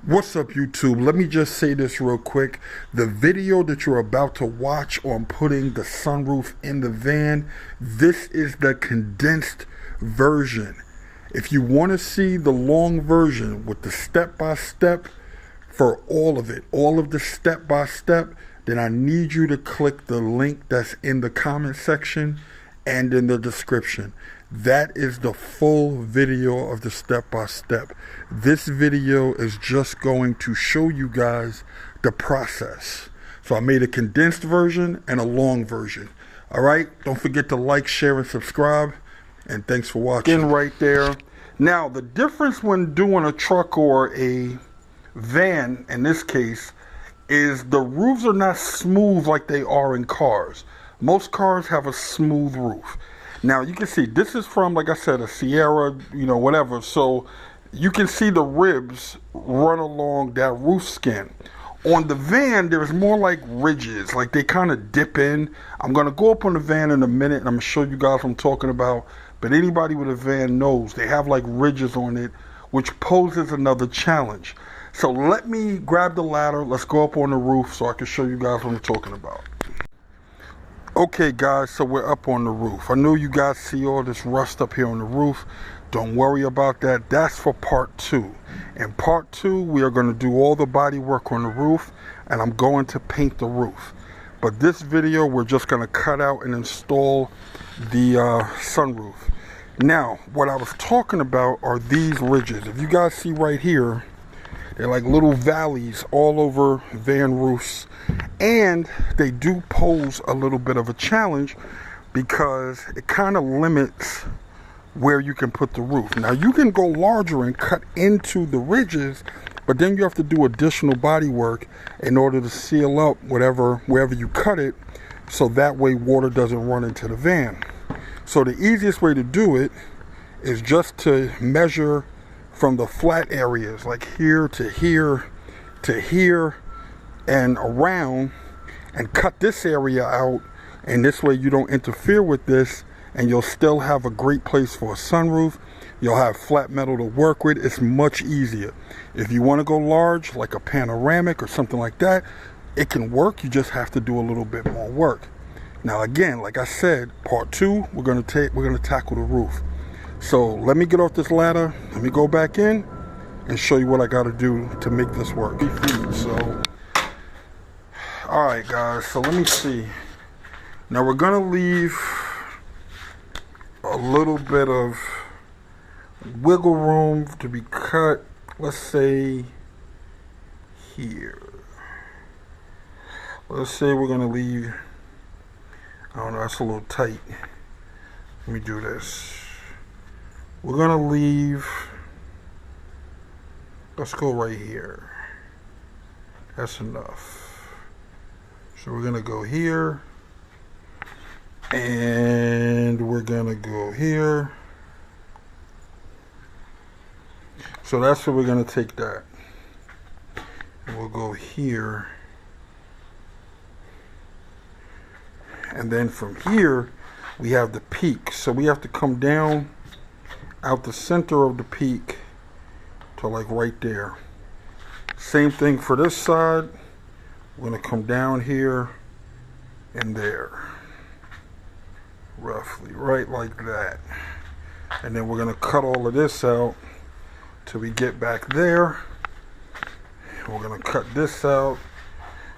What's up, YouTube? Let me just say this real quick. The video that you're about to watch on putting the sunroof in the van, this is the condensed version. If you want to see the long version with the step-by-step for all of it, all of the step-by-step, then I need you to click the link that's in the comment section and in the description. That is the full video of the step-by-step. This video is just going to show you guys the process. So I made a condensed version and a long version. All right, don't forget to like, share, and subscribe. And thanks for watching. Right there. Now, the difference when doing a truck or a van, in this case, is the roofs are not smooth like they are in cars. Most cars have a smooth roof. Now, you can see this is from, like I said, a Sierra, whatever. So you can see the ribs run along that roof skin. On the van, there's more like ridges, like they kind of dip in. I'm going to go up on the van in a minute, and I'm going to show you guys what I'm talking about. But anybody with a van knows they have like ridges on it, which poses another challenge. So let me grab the ladder. Let's go up on the roof so I can show you guys what I'm talking about. Okay guys, so we're up on the roof. I know you guys see all this rust up here on the roof. Don't worry about that. That's for part 2. In part 2, we are going to do all the body work on the roof, and I'm going to paint the roof. But this video, we're just going to cut out and install the sunroof. Now, what I was talking about are these ridges. If you guys see right here, they're like little valleys all over van roofs. And they do pose a little bit of a challenge because it kind of limits where you can put the roof. Now, you can go larger and cut into the ridges, but then you have to do additional body work in order to seal up wherever you cut it, so that way water doesn't run into the van. So the easiest way to do it is just to measure from the flat areas, like here to here to here and around, and cut this area out, and this way you don't interfere with this, and you'll still have a great place for a sunroof. You'll have flat metal to work with. It's much easier. If you want to go large, like a panoramic or something like that, it can work. You just have to do a little bit more work. Now again, like I said, part 2, we're gonna tackle the roof. So let me get off this ladder, let me go back in and show you what I got to do to make this work. So alright guys, so let me see. Now we're going to leave a little bit of wiggle room to be cut, let's say here. Let's say we're going to leave, I don't know, that's a little tight. Let me do this. We're going to leave, let's go right here. That's enough. So we're going to go here, and we're going to go here. So that's where we're going to take that. And we'll go here. And then from here, we have the peak. So we have to come down out the center of the peak to like right there. Same thing for this side. We're going to come down here and there, roughly, right like that. And then we're going to cut all of this out till we get back there. And we're going to cut this out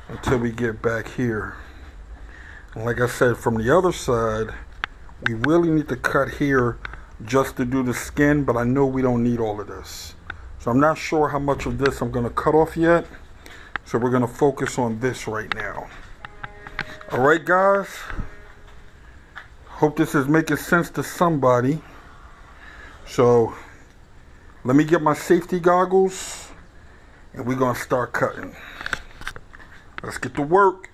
until we get back here. And like I said, from the other side, we really need to cut here just to do the skin, but I know we don't need all of this. So I'm not sure how much of this I'm going to cut off yet. So we're going to focus on this right now. Alright guys, hope this is making sense to somebody. So let me get my safety goggles and we're going to start cutting. Let's get to work.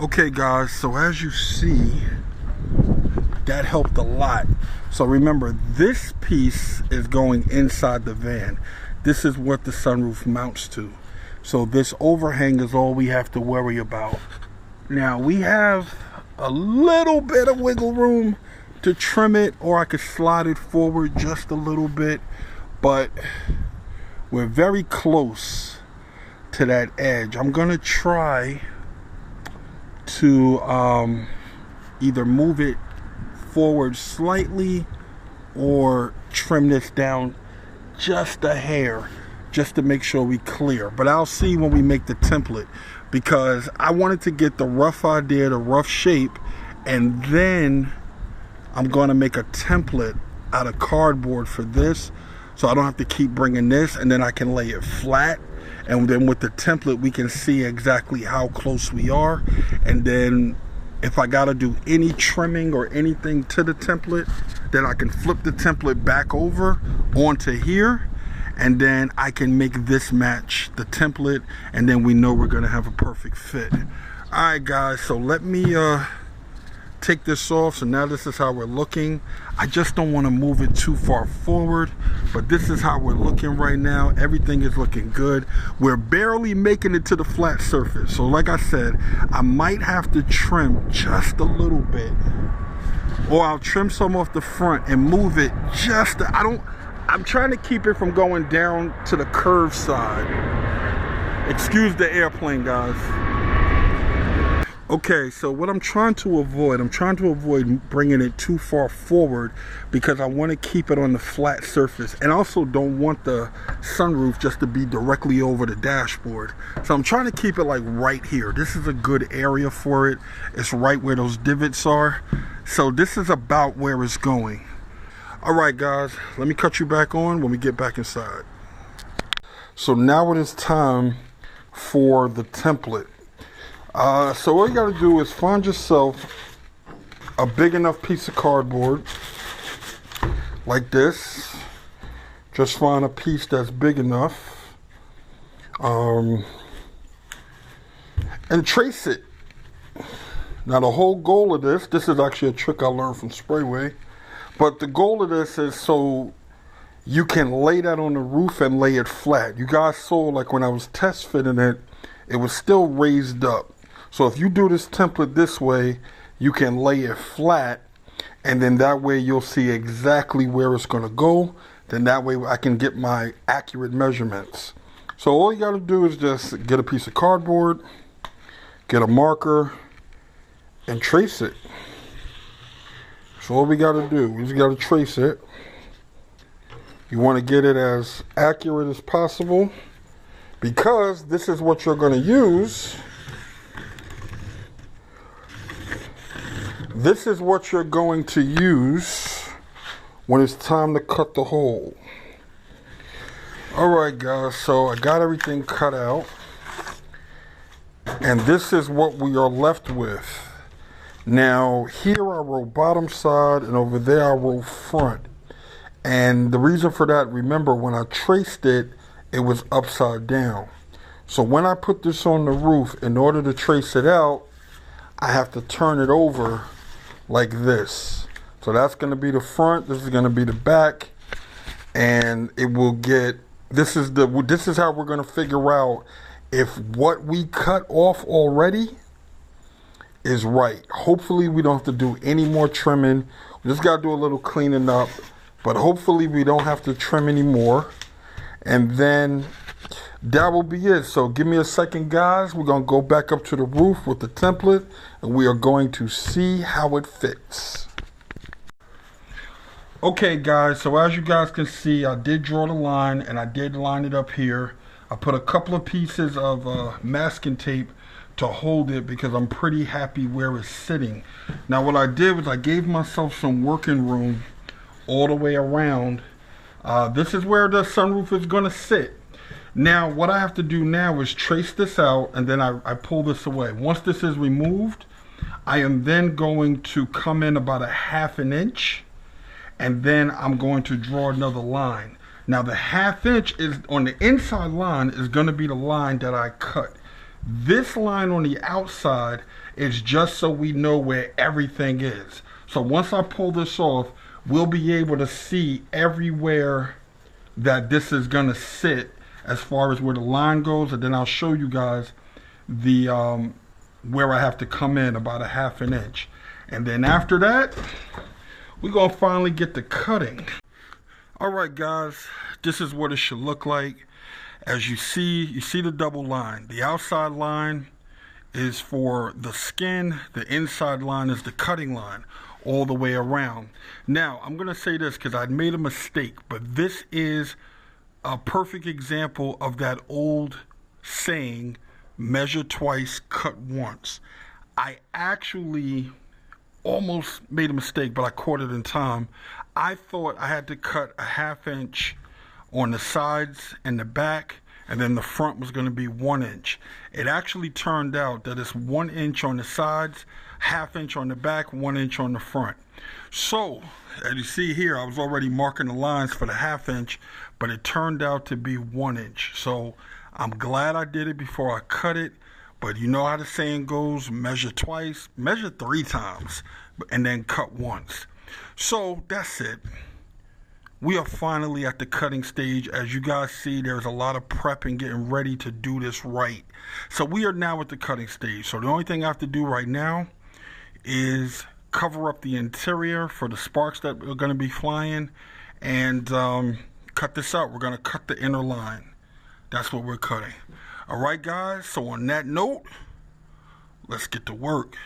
Okay guys, so as you see, that helped a lot. So remember, this piece is going inside the van. This is what the sunroof mounts to. So this overhang is all we have to worry about. Now we have a little bit of wiggle room to trim it, or I could slide it forward just a little bit, but we're very close to that edge. I'm gonna try to either move it forward slightly or trim this down just a hair, just to make sure we clear. But I'll see when we make the template, because I wanted to get the rough idea, the rough shape, and then I'm going to make a template out of cardboard for this, so I don't have to keep bringing this, and then I can lay it flat, and then with the template we can see exactly how close we are. And then if I got to do any trimming or anything to the template, then I can flip the template back over onto here, and then I can make this match the template, and then we know we're going to have a perfect fit. Alright guys, so let me take this off. So now this is how we're looking. I just don't want to move it too far forward, but this is how we're looking right now. Everything is looking good. We're barely making it to the flat surface, so like I said, I might have to trim just a little bit, or I'll trim some off the front and move it just I'm trying to keep it from going down to the curved side. Excuse the airplane, guys. Okay, so what I'm trying to avoid bringing it too far forward, because I want to keep it on the flat surface, and also don't want the sunroof just to be directly over the dashboard. So I'm trying to keep it like right here. This is a good area for it. It's right where those divots are. So this is about where it's going. All right guys, let me cut you back on when we get back inside. So now it is time for the template. So all you gotta do is find yourself a big enough piece of cardboard like this. Just find a piece that's big enough, and trace it. Now the whole goal of this is actually a trick I learned from Sprayway, but the goal of this is so you can lay that on the roof and lay it flat. You guys saw, like when I was test fitting it, it was still raised up. So if you do this template this way, you can lay it flat, and then that way you'll see exactly where it's going to go. Then that way I can get my accurate measurements. So all you got to do is just get a piece of cardboard, get a marker, and trace it. So all we got to do, we just got to trace it. You want to get it as accurate as possible, because this is what you're going to use. This is what you're going to use when it's time to cut the hole. Alright guys, so I got everything cut out, and this is what we are left with. Now here I wrote bottom side, and over there I wrote front. And the reason for that, remember when I traced it, it was upside down. So when I put this on the roof, in order to trace it out, I have to turn it over like this. So that's going to be the front, this is going to be the back, and it will get, this is how we're going to figure out if what we cut off already is right. Hopefully we don't have to do any more trimming. We just got to do a little cleaning up, but hopefully we don't have to trim anymore, and then that will be it. So give me a second guys, we're going to go back up to the roof with the template, and we are going to see how it fits. Okay guys, so as you guys can see, I did draw the line, and I did line it up here. I put a couple of pieces of masking tape to hold it, because I'm pretty happy where it's sitting. Now what I did was I gave myself some working room all the way around. This is where the sunroof is going to sit. Now what I have to do now is trace this out, and then I pull this away. Once this is removed, I am then going to come in about a ½ an inch, and then I'm going to draw another line. Now the ½ inch is on the inside line is going to be the line that I cut. This line on the outside is just so we know where everything is. So once I pull this off, we'll be able to see everywhere that this is gonna sit as far as where the line goes, and then I'll show you guys the where I have to come in about a 1/2 inch. And then after that, we're gonna finally get to cutting. All right, guys, this is what it should look like. As you see the double line. The outside line is for the skin, the inside line is the cutting line, all the way around. Now, I'm gonna say this because I made a mistake, but this is a perfect example of that old saying, measure twice, cut once. I actually almost made a mistake, but I caught it in time. I thought I had to cut a 1/2 inch on the sides and the back, and then the front was going to be 1 inch. It actually turned out that it's 1 inch on the sides, 1/2 inch on the back, 1 inch on the front. So, as you see here, I was already marking the lines for the 1/2 inch, but it turned out to be 1 inch. So, I'm glad I did it before I cut it, but you know how the saying goes, measure twice, measure 3 times, and then cut once. So, that's it. We are finally at the cutting stage. As you guys see, there's a lot of prep and getting ready to do this right. So we are now at the cutting stage. So the only thing I have to do right now is cover up the interior for the sparks that are going to be flying, and cut this out. We're going to cut the inner line. That's what we're cutting. All right, guys. So on that note, let's get to work.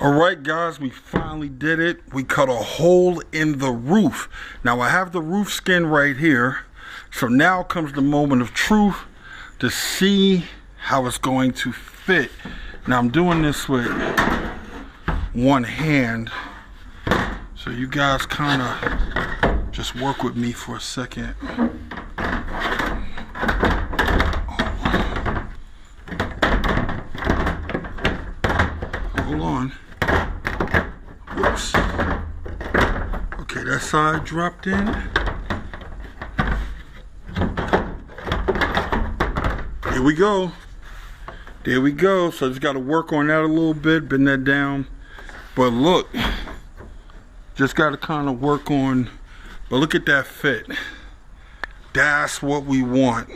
Alright guys, we finally did it. We cut a hole in the roof. Now I have the roof skin right here. So now comes the moment of truth to see how it's going to fit. Now I'm doing this with one hand. So you guys kind of just work with me for a second. Hold on. Whoops. Okay, that side dropped in. Here we go. There we go. So just got to work on that a little bit, bend that down. But look, just got to kind of work on, but look at that fit. That's what we want.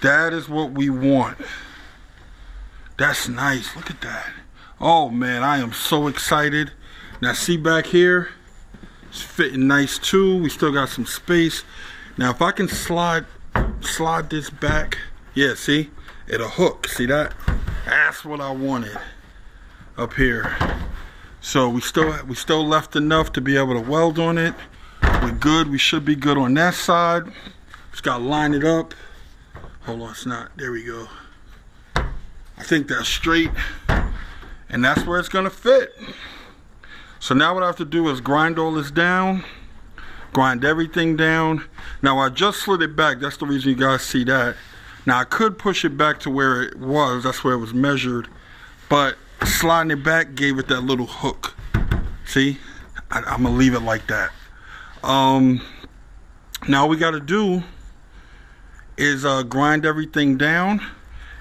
That is what we want. That's nice. Look at that. Oh man, I am so excited. Now see back here, it's fitting nice too. We still got some space. Now if I can slide this back, yeah, see, it'll hook. See that? That's what I wanted up here. So we still left enough to be able to weld on it. We're good. We should be good on that side. Just gotta line it up. Hold on, it's not. There we go. I think that's straight. And that's where it's gonna fit. So now what I have to do is grind all this down, grind everything down. Now I just slid it back, that's the reason you guys see that. Now I could push it back to where it was, that's where it was measured, but sliding it back gave it that little hook. See, I'm gonna leave it like that. Now all we gotta do is grind everything down,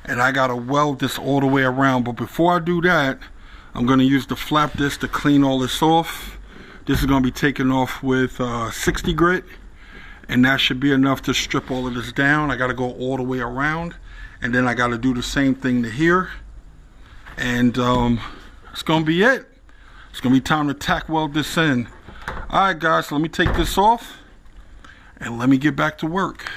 and I gotta weld this all the way around. But before I do that, I'm gonna use the flap disc to clean all this off. This is gonna be taken off with 60 grit, and that should be enough to strip all of this down. I gotta go all the way around, and then I gotta do the same thing to here, and that's gonna be it. It's gonna be time to tack weld this in. All right guys, so let me take this off and let me get back to work.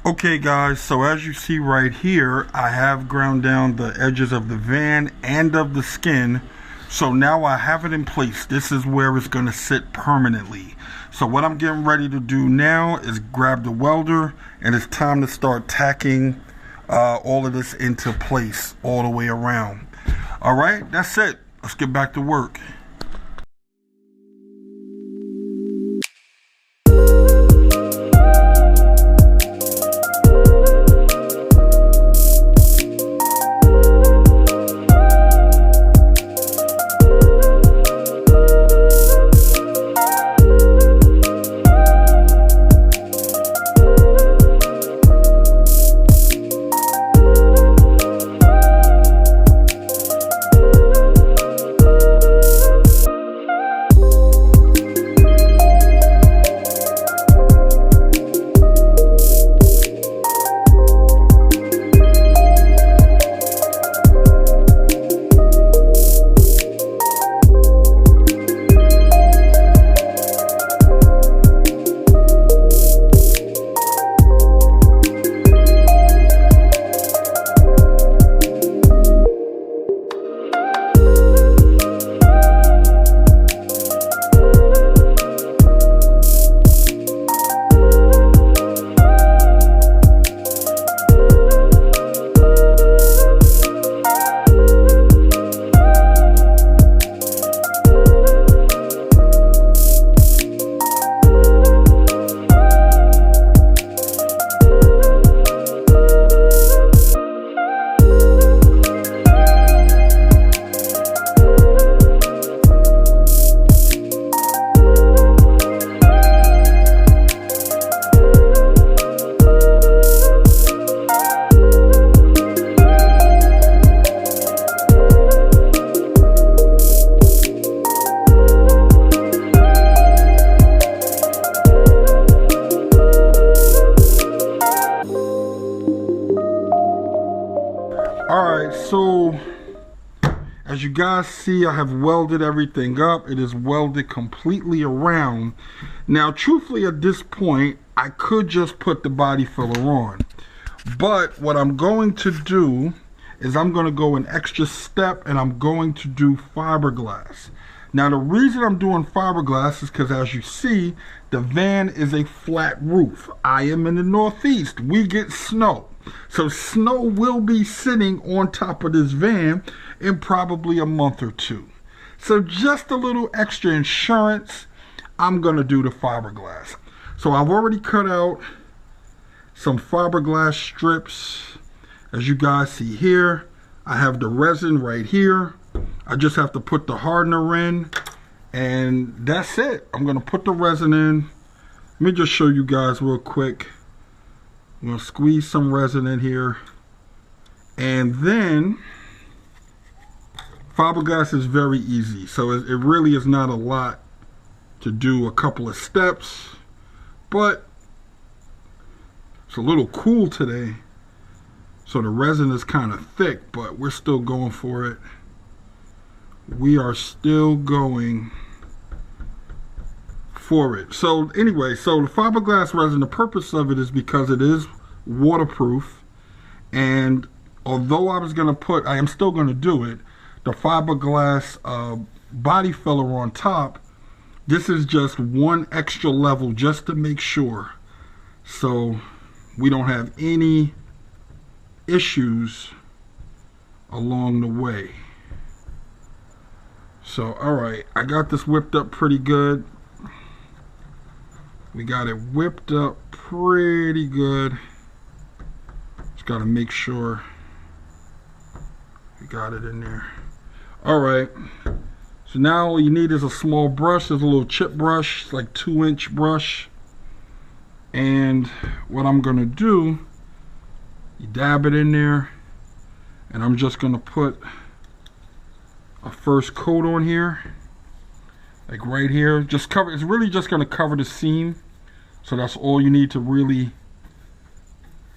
Okay guys, so as you see right here, I have ground down the edges of the van and of the skin. So now I have it in place. This is where it's gonna sit permanently. So what I'm getting ready to do now is grab the welder, and it's time to start tacking all of this into place all the way around. All right, that's it. Let's get back to work. Alright, so as you guys see, I have welded everything up. It is welded completely around. Now, truthfully, at this point, I could just put the body filler on. But what I'm going to do is I'm going to go an extra step, and I'm going to do fiberglass. Now, the reason I'm doing fiberglass is because, as you see, the van is a flat roof. I am in the Northeast. We get snow. So snow will be sitting on top of this van in probably a month or two. So just a little extra insurance, I'm going to do the fiberglass. So I've already cut out some fiberglass strips. As you guys see here, I have the resin right here. I just have to put the hardener in, and that's it. I'm going to put the resin in. Let me just show you guys real quick. I'm going to squeeze some resin in here, and then fiberglass is very easy. So it really is not a lot to do, a couple of steps, but it's a little cool today. So the resin is kind of thick, but we're still going for it. We are still going for it. So anyway, so the fiberglass resin, the purpose of it is because it is waterproof, and although I am still going to do it, the fiberglass body filler on top, this is just one extra level just to make sure, so we don't have any issues along the way. So, alright, I got this whipped up pretty good. We got it whipped up pretty good. Just got to make sure we got it in there. Alright, so now all you need is a small brush. There's a little chip brush, it's like 2-inch brush. And what I'm going to do, you dab it in there, and I'm just going to put a first coat on here, like right here. Just cover, it's really just going to cover the seam. So that's all you need to really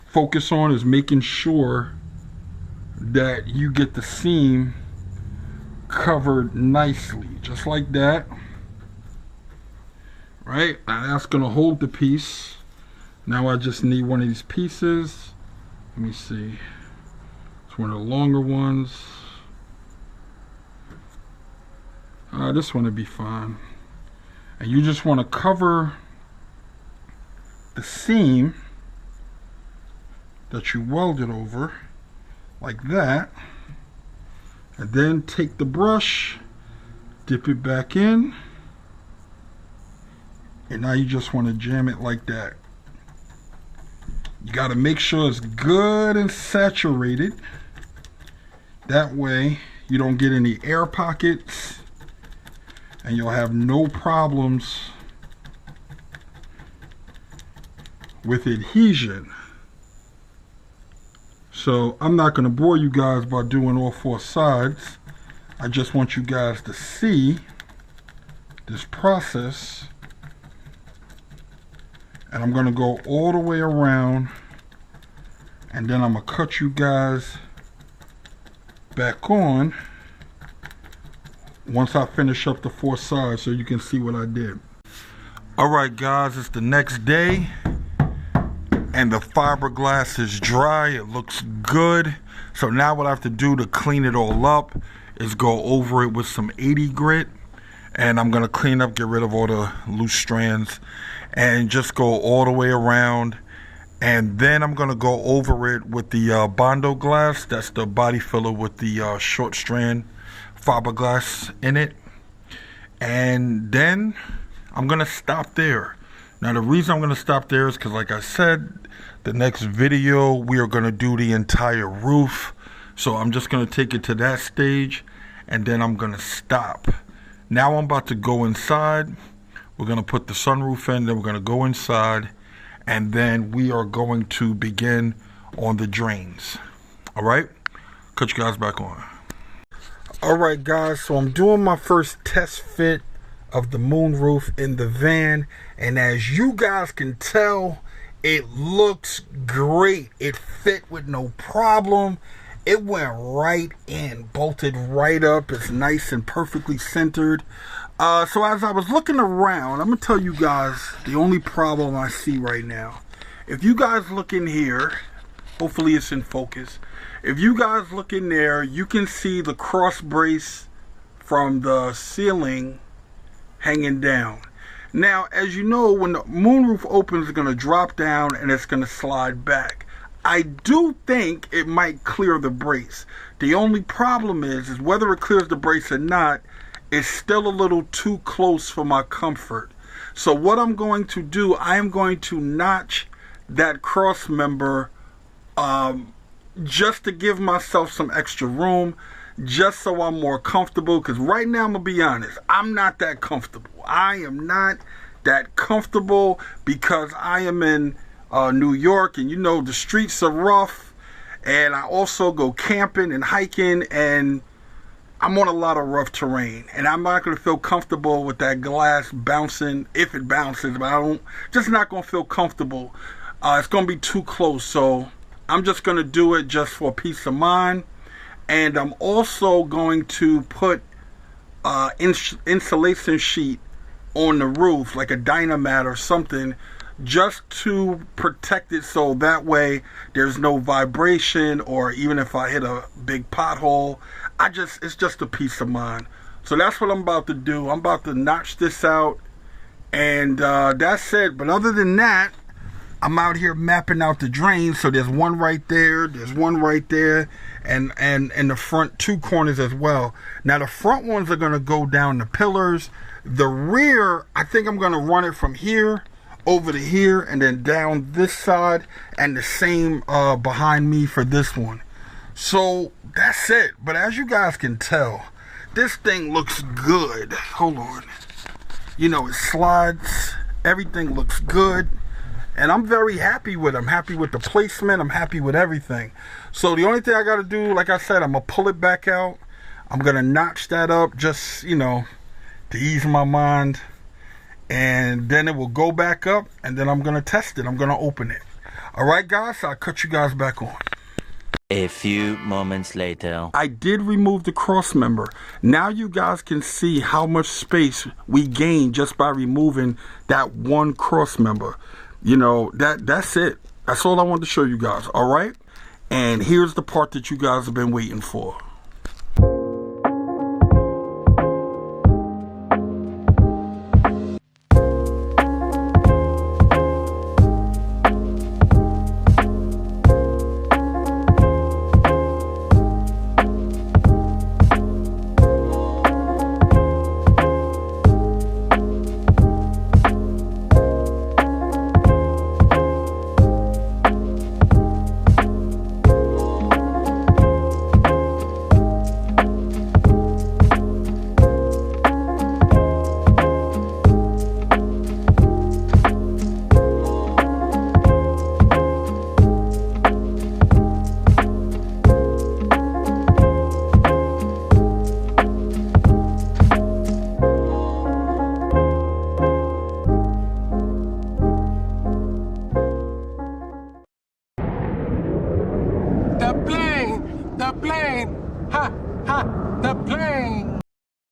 focus on, is making sure that you get the seam covered nicely, just like that. Right, now that's going to hold the piece. Now I just need one of these pieces. Let me see, it's one of the longer ones. This one would be fine. And you just want to cover the seam that you welded over, like that. And then take the brush, dip it back in, and now you just want to jam it like that. You got to make sure it's good and saturated. That way you don't get any air pockets, and you'll have no problems with adhesion. So I'm not going to bore you guys by doing all 4 sides. I just want you guys to see this process. And I'm going to go all the way around, and then I'm going to cut you guys back on once I finish up the 4 sides, so you can see what I did. Alright guys, it's the next day, and the fiberglass is dry. It looks good. So now what I have to do to clean it all up is go over it with some 80 grit, and I'm going to clean up, get rid of all the loose strands, and just go all the way around. And then I'm going to go over it with the Bondo glass. That's the body filler with the short strand fiberglass in it. And then I'm going to stop there. Now the reason I'm going to stop there is because, like I said, the next video we are going to do the entire roof. So I'm just going to take it to that stage, and then I'm going to stop. Now I'm about to go inside. We're going to put the sunroof in, then we're going to go inside, and then we are going to begin on the drains. Alright? Cut you guys back on. Alright guys, so I'm doing my first test fit of the moonroof in the van, and as you guys can tell, it looks great. It fit with no problem. It went right in, bolted right up. It's nice and perfectly centered. So as I was looking around, I'm going to tell you guys the only problem I see right now. If you guys look in here, hopefully it's in focus. If you guys look in there, you can see the cross brace from the ceiling hanging down. Now, as you know, when the moonroof opens, it's going to drop down and it's going to slide back. I do think it might clear the brace. The only problem is whether it clears the brace or not, it's still a little too close for my comfort. So what I'm going to do, I am going to notch that cross member just to give myself some extra room, just so I'm more comfortable. Because right now, I'm going to be honest, I'm not that comfortable. I am not that comfortable because I am in New York, and you know the streets are rough, and I also go camping and hiking, and I'm on a lot of rough terrain, and I'm not going to feel comfortable with that glass bouncing, if it bounces, but just not going to feel comfortable. It's going to be too close, so I'm just going to do it just for peace of mind. And I'm also going to put insulation sheet on the roof, like a Dynamat or something, just to protect it, so that way there's no vibration, or even if I hit a big pothole, it's just a peace of mind. So that's what I'm about to do. I'm about to notch this out, and that's it. But other than that, I'm out here mapping out the drains. So there's one right there, there's one right there, and the front 2 corners as well. Now the front ones are going to go down the pillars. The rear, I think I'm going to run it from here over to here and then down this side, and the same behind me for this one. So that's it. But as you guys can tell, this thing looks good. Hold on. You know, it slides. Everything looks good. And I'm very happy with it. I'm happy with the placement. I'm happy with everything. So the only thing I got to do, like I said, I'm going to pull it back out. I'm going to notch that up just, you know, to ease my mind. And then it will go back up. And then I'm going to test it. I'm going to open it. All right, guys. So I'll cut you guys back on. A few moments later. I did remove the cross member. Now you guys can see how much space we gained just by removing that one cross member. You know, that's it. That's all I wanted to show you guys. All right. And here's the part that you guys have been waiting for. The plane, ha!